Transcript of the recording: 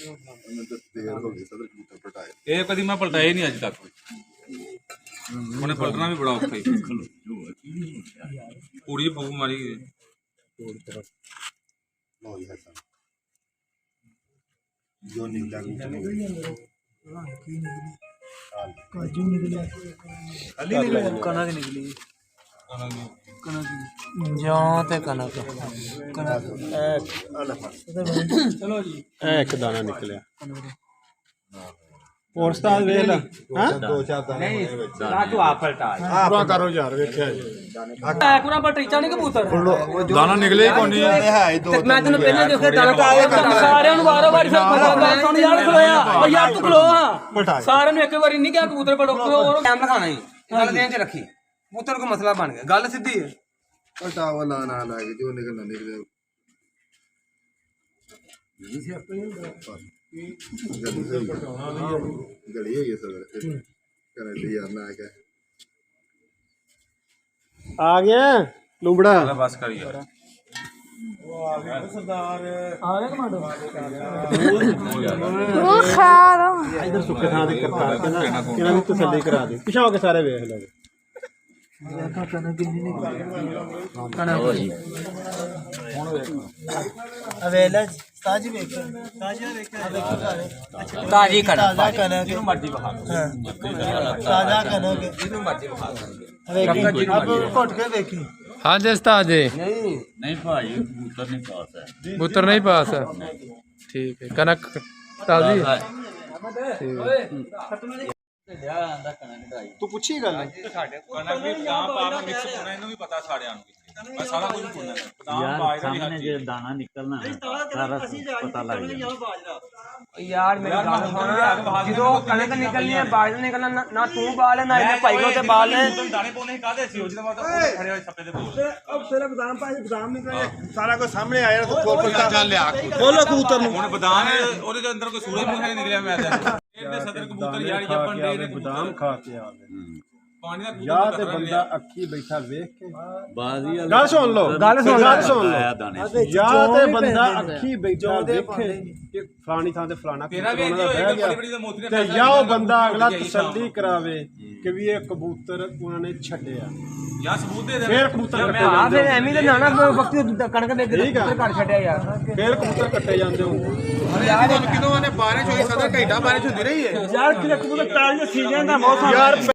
देर हो गई सदर कबूतर पलटाए ये कभी मैं पलटाया ही नहीं अज तक उन्हें पलटना भी बड़ा औखा ही पूरी फूक मारी लो ये है जो निकला काजू निकला खाली निकला कनक निकली कनक जौ ते कनक कनक चलो जी एक दाना निकलिया और उस्ताद वेख ला हां दो चार दाने तू आप पलटा पूरा करो यार वेखिया जी पूरा पटरीचा नहीं कबूतर दाना निकले ही कोनी है दो मैं तेन पहले देखिया दाना सारे बारो बारी फिर सुन यार खलोया ओ यार तू खलो हां सारे एक बारी नहीं क्या कबूतर पड़ो और टाइम लगाना ही गल देन च रखी कबूतर को मसला बन गया गल सीधी है पलटा वाला ना लागे जो निकलना निकले गली हुई है सदर कर दी यार ना क्या आ गया लुबड़ा बस कर यार इधर सुखे थां दे करता किना भी तसल्ली करा दे पिछा के सारे वेख लो ताजी कनक जिन्हों मर्जी बहा ताजा कनक जिन्हों मर्जी बहा अब घुट के देखी हाँ जी उस्ताद जी नहीं भाई कबूतर नहीं पास है कबूतर नहीं पास है ठीक है कनक ताजी तू पूछी गल कनक भी काम पाप मिक्स होना इन्हों भी पता साड़ियां मैं सारा कुछ बोलना यार सामने जो दाना निकलना है सारा पता लग जाए यार मेरी गल सुन जो कनक निकलनी है बाजरा निकलना ना तू बाल है ना इन्हें भाई को ते बाल है दाने पोने कादे सी जिदा मतलब खड़े होए छप्पे दे बोल अब तेरा बादाम पाए बादाम निकले सारा कुछ सामने आया तो खोल चल लिया खोलो कबूतर नु ਹੁਣ ਬਦਾਮ ਉਹਦੇ ਦੇ ਅੰਦਰ ਕੋਈ ਸੂਰਜ ਮੁਖੀ ਨਿਕਲਿਆ ਮੈਂ ਤੇ ਇਹਦੇ ਸਦਰ ਕਬੂਤਰ ਯਾਰ ਜੱਪਣ ਦੇ ਨੇ बादाम खा के आ ਪਾਣੀ ਦਾ या ते बंदा अखी बैठा देख के बाजी गल सुन लो गल सुन लो आया दाने या ते बंदा अखी बैठा देखे कि फलानी थां ते फलाना ਤੇਰਾ ਵੀ ਇੰਜ ਹੋਏਗਾ ਬੜੀ ਬੜੀ ਮੋਤੀ ਨੇ ते या वो बंदा अगला तसल्ली करावे कि भी ये कबूतर उन्होंने छड्डिया ਜਾਂ ਸਬੂਤ ਦੇ ਦੇ फिर कबूतर कट्टे हां जांदे फिर एमी ते नाना वक्त कनक दे घर छड्या यार फिर कबूतर कट्टे जांदे हुंदे यार किदों ने बारिश हुई सदर घंटा बारिश होती रही है यार कबूतर ताज सीजन दा मौसम यार